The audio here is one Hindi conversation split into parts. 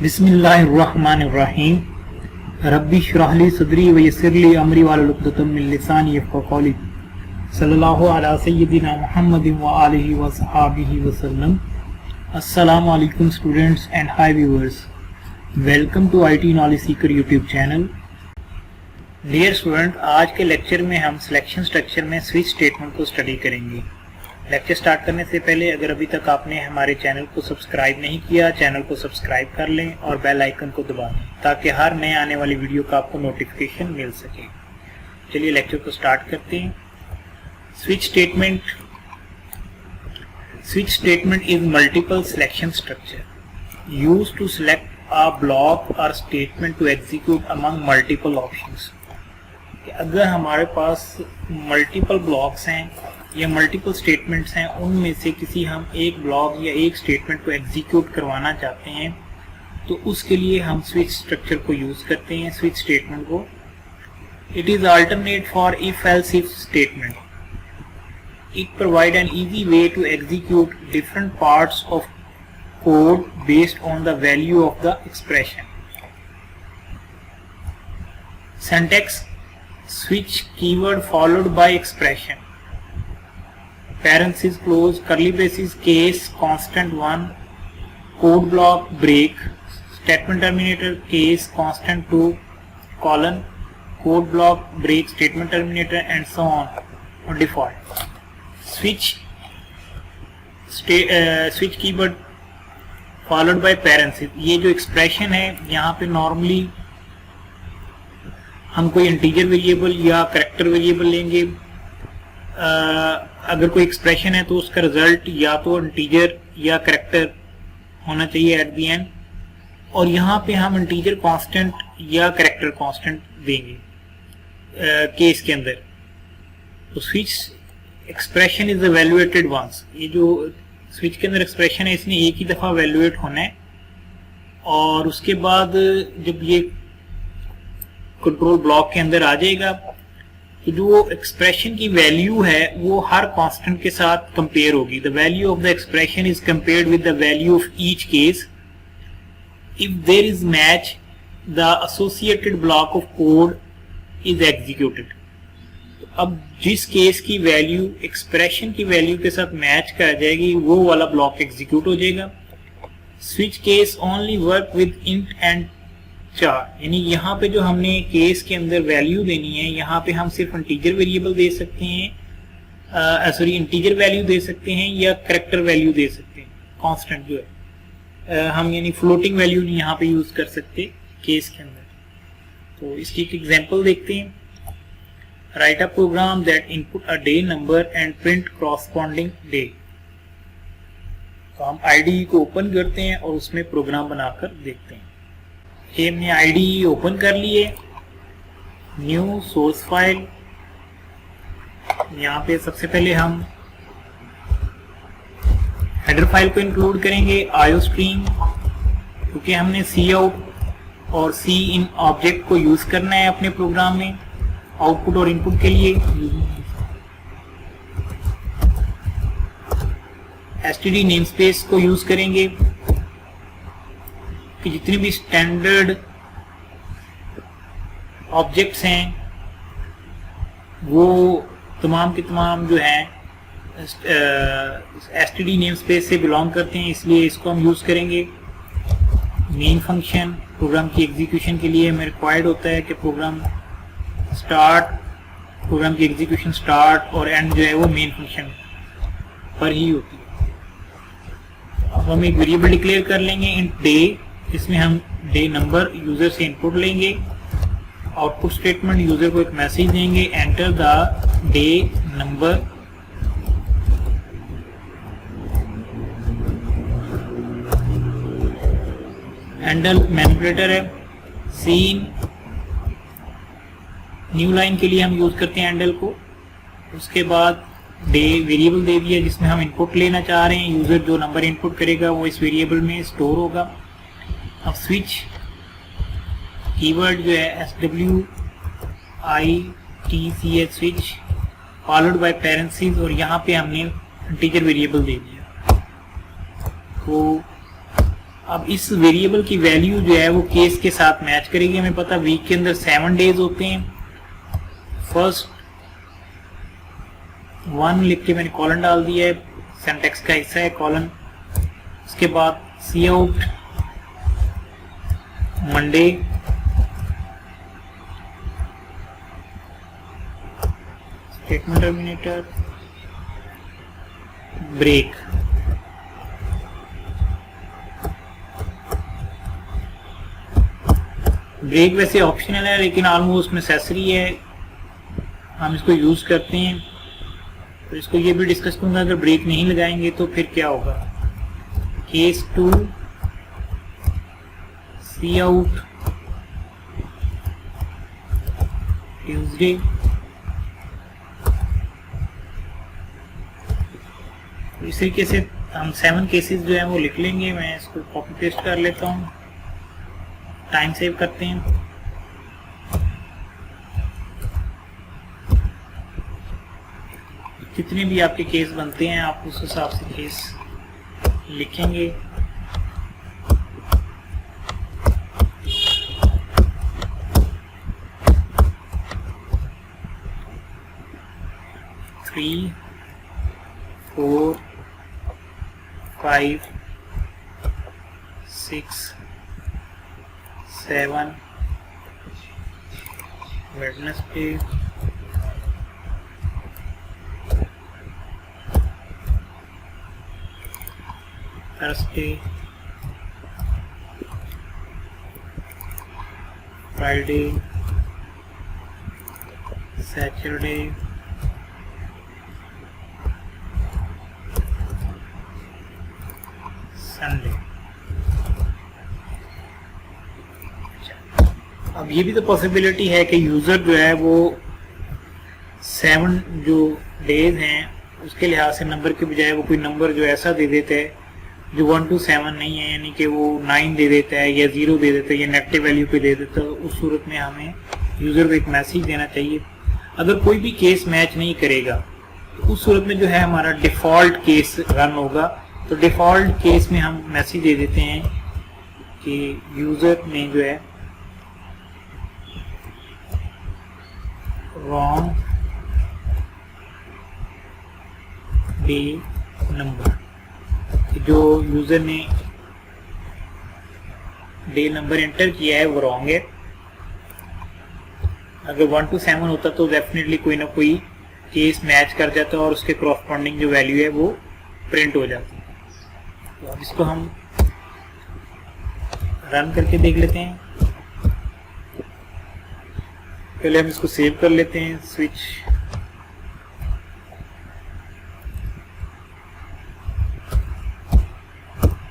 बिस्मिल्लाहिर्रहमानिर्रहीम रब्बी इश्रह ली सदरी व यस्सिर ली अमरी वाहलुल उक़दतम मिन लिसानी यफ़क़हू क़ौली सल्लल्लाहु अला सय्यिदिना मुहम्मदिन व आलिहि व सहाबिहि वसल्लम। अस्सलामु अलैकुम students and hi viewers, welcome to IT knowledge seeker YouTube channel. Dear student, आज के लेक्चर में हम सिलेक्शन स्ट्रक्चर में स्विच स्टेटमेंट को स्टडी करेंगे। लेक्चर स्टार्ट करने से पहले अगर अभी तक आपने हमारे चैनल को सब्सक्राइब नहीं किया, चैनल को सब्सक्राइब कर लें और बेल आइकन को दबा दें ताकि हर नए आने वाली वीडियो का आपको नोटिफिकेशन मिल सके। चलिए लेक्चर को स्टार्ट करते हैं। Switch statement is multiple selection structure used to select a block और statement to execute among multiple options. अगर हमारे पास मल्टीपल ब्लॉक्स हैं या मल्टीपल स्टेटमेंट्स हैं, उनमें से किसी हम एक ब्लॉक या एक स्टेटमेंट को एग्जीक्यूट करवाना चाहते हैं तो उसके लिए हम स्विच स्ट्रक्चर को यूज करते हैं, स्विच स्टेटमेंट को। It is alternate for if else if statement. It provide an easy way to execute different parts of code based on the value of the expression. Syntax: switch keyword followed by expression, parenthesis close, curly braces, case constant 1, code block break, statement terminator, case constant 2, colon, code block break, statement terminator and so on default. Switch keyword followed by parenthesis, ये जो expression है यहाँ पे नॉर्मली हम कोई इंटीजर वेरिएबल या करेक्टर वेरिएबल लेंगे। अगर कोई एक्सप्रेशन है तो उसका रिजल्ट या तो इंटीजर या करेक्टर होना चाहिए एट दी एंड, और यहाँ पे हम इंटीजर कांस्टेंट या करेक्टर कांस्टेंट देंगे केस के अंदर। तो switch expression is evaluated once. ये जो स्विच के अंदर एक्सप्रेशन है इसने एक ही दफा इवैल्यूएट होना है, और उसके बाद जब ये कंट्रोल ब्लॉक के अंदर आ जाएगा तो जो एक्सप्रेशन की वैल्यू है वो हर कांस्टेंट के साथ कंपेयर होगी। The value of the expression is compared with the value of each case. If there is match, the associated block of code is executed. अब जिस केस की वैल्यू एक्सप्रेशन की वैल्यू के साथ मैच कर जाएगी वो वाला ब्लॉक एग्जीक्यूट हो जाएगा। Switch case only work with int and चार, यानी यहाँ पे जो हमने केस के अंदर वैल्यू देनी है यहाँ पे हम सिर्फ इंटीजर वेरिएबल दे सकते हैं, इंटीजर वैल्यू दे सकते हैं या करेक्टर वैल्यू दे सकते हैं। कांस्टेंट जो है हम यानी फ्लोटिंग वैल्यू नहीं यहाँ पे यूज कर सकते केस के अंदर। तो इसकी एक एग्जांपल देखते हैं। Write a program that input a day number and print corresponding day. तो हम आईडी को ओपन करते हैं और उसमें प्रोग्राम बनाकर देखते हैं। ये हमने आईडी ओपन कर लिए, न्यू सोर्स फाइल। यहाँ पे सबसे पहले हम हेडर फाइल को इंक्लूड करेंगे, आईओस्ट्रीम, क्योंकि हमने सी आउट और सी इन ऑब्जेक्ट को यूज करना है अपने प्रोग्राम में आउटपुट और इनपुट के लिए। एसटीडी नेमस्पेस को यूज करेंगे कि जितनी भी स्टैंडर्ड ऑब्जेक्ट्स हैं वो तमाम के तमाम जो हैं एसटीडी नेम स्पेस से बिलोंग करते हैं, इसलिए इसको हम यूज़ करेंगे। मेन फंक्शन प्रोग्राम की एग्जीक्यूशन के लिए हमें रिक्वायर्ड होता है कि प्रोग्राम की एग्जीक्यूशन स्टार्ट और एंड जो है वो मेन फंक्शन पर ही होती है। अब हम एक वेरिएबल डिक्लेयर कर लेंगे इंट डे, इसमें हम डे नंबर यूजर से इनपुट लेंगे। आउटपुट स्टेटमेंट यूजर को एक मैसेज देंगे, enter the day number. Handle manipulator है, सीन न्यू लाइन के लिए हम यूज करते हैं हैंडल को। उसके बाद डे वेरिएबल दे दिया जिसमें हम इनपुट लेना चाह रहे हैं। यूजर जो नंबर इनपुट करेगा वो इस वेरिएबल में स्टोर होगा। अब स्विच कीवर्ड जो है SWITCH switch followed by parenthesis, और यहाँ पे हमने इंटीजर वेरिएबल दे दिया। तो अब इस वेरिएबल की वैल्यू जो है वो केस के साथ मैच करेगी। हमें पता वीक के अंदर 7 डेज होते हैं। फर्स्ट 1 लिख के मैंने कॉलन डाल दिया है, सिंटैक्स का हिस्सा है कॉलन। उसके बाद C out Monday, statement terminator, break. Break वैसे ऑप्शनल है लेकिन ऑलमोस्ट नेसेसरी है, हम इसको यूज करते हैं। तो इसको ये भी डिस्कस करूंगा, अगर ब्रेक नहीं लगाएंगे तो फिर क्या होगा। केस 2 सी आउट ट्यूसडे, इस तरीके से हम 7 केसेस जो है वो लिख लेंगे। मैं इसको कॉपी पेस्ट कर लेता हूँ, टाइम सेव करते हैं। जितने भी आपके केस बनते हैं आप उस हिसाब से केस लिखेंगे। Three 4 5 6 7 Wednesday, Thursday, Friday, Saturday, Sunday. अब ये भी तो पॉसिबिलिटी है कि यूज़र जो है वो 7 जो डेज हैं उसके लिहाज से नंबर के बजाय वो कोई नंबर जो ऐसा दे देता है जो 1 to 7 नहीं है, यानी कि वो 9 दे देता है या 0 दे देता है या नेगेटिव वैल्यू पे दे देता है। तो उस सूरत में हमें यूज़र को एक मैसेज देना चाहिए। अगर कोई भी केस मैच नहीं करेगा तो उस सूरत में जो है हमारा डिफ़ॉल्ट केस रन होगा। तो डिफ़ॉल्ट केस में हम मैसेज दे देते हैं कि यूज़र ने जो है रॉन्ग डे नंबर, जो यूजर ने डे नंबर एंटर किया है वो रॉन्ग है। अगर 1 to 7 होता तो डेफिनेटली कोई ना कोई केस मैच कर जाता और उसके कॉरस्पॉन्डिंग जो वैल्यू है वो प्रिंट हो जाती। तो अब इसको हम रन करके देख लेते हैं। पहले हम इसको सेव कर लेते हैं, स्विच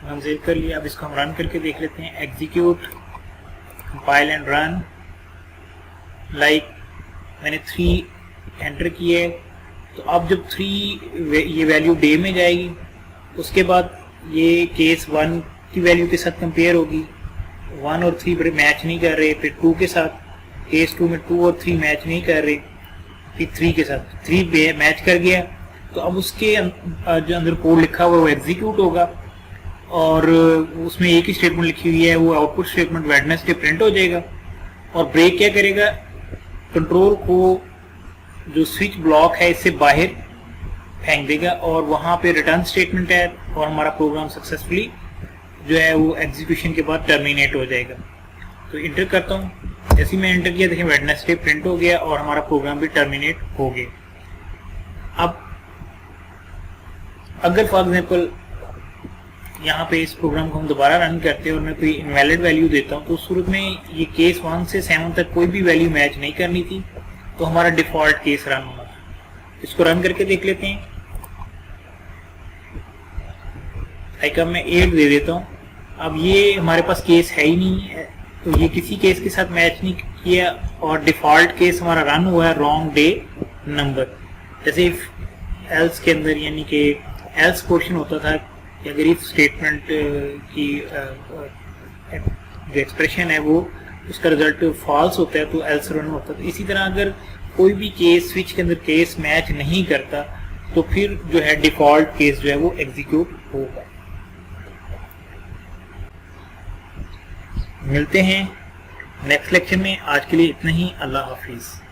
हम सेव कर लिया। अब इसको हम रन करके देख लेते हैं। Execute, compile and run. Like मैंने 3 एंटर किए, तो अब जब 3 ये वैल्यू डे में जाएगी उसके बाद ये केस 1 की वैल्यू के साथ कंपेयर होगी। 1 और 3 पर मैच नहीं कर रहे, फिर 2 के साथ, केस 2 में 2 और 3 मैच नहीं कर रहे, फिर 3 के साथ 3 मैच कर गया। तो अब उसके जो अंदर कोड लिखा हुआ है वो एग्जीक्यूट होगा और उसमें एक ही स्टेटमेंट लिखी हुई है, वो आउटपुट स्टेटमेंट वेडनेसडे प्रिंट हो जाएगा। और ब्रेक क्या करेगा, कंट्रोल को जो स्विच ब्लॉक है इससे बाहर फेंक देगा और वहाँ पे रिटर्न स्टेटमेंट है और हमारा प्रोग्राम सक्सेसफुली जो है वो एग्जीक्यूशन के बाद टर्मिनेट हो जाएगा। तो इंटर करता हूँ, जैसे ही मैं इंटर किया देखिए वेडनेसडे प्रिंट हो गया और हमारा प्रोग्राम भी टर्मिनेट हो गया। अब अगर फॉर एग्जाम्पल यहाँ पे इस प्रोग्राम को हम दोबारा रन करते हैं और मैं कोई इनवैलिड वैल्यू देता हूँ तो उस सूरत में ये केस 1 से 7 तक कोई भी वैल्यू मैच नहीं करनी थी, तो हमारा डिफॉल्ट केस रन होना था। इसको रन करके देख लेते हैं। लाइक अब मैं 8 दे देता हूँ। अब ये हमारे पास केस है ही नहीं है, तो ये किसी केस के साथ मैच नहीं किया और डिफॉल्ट केस हमारा रन हुआ है रॉन्ग डे नंबर। जैसे एल्स के अंदर यानी कि एल्स पोर्शन होता था कि अगर इफ स्टेटमेंट की जो एक्सप्रेशन है वो उसका रिजल्ट फॉल्स होता है तो एल्स रन होता है। तो इसी तरह अगर कोई भी केस स्विच के अंदर केस मैच नहीं करता तो फिर जो है डिफॉल्ट केस जो है वो एग्जीक्यूट होगा। मिलते हैं नेक्स्ट लेक्चर में। आज के लिए इतना ही। अल्लाह हाफिज़।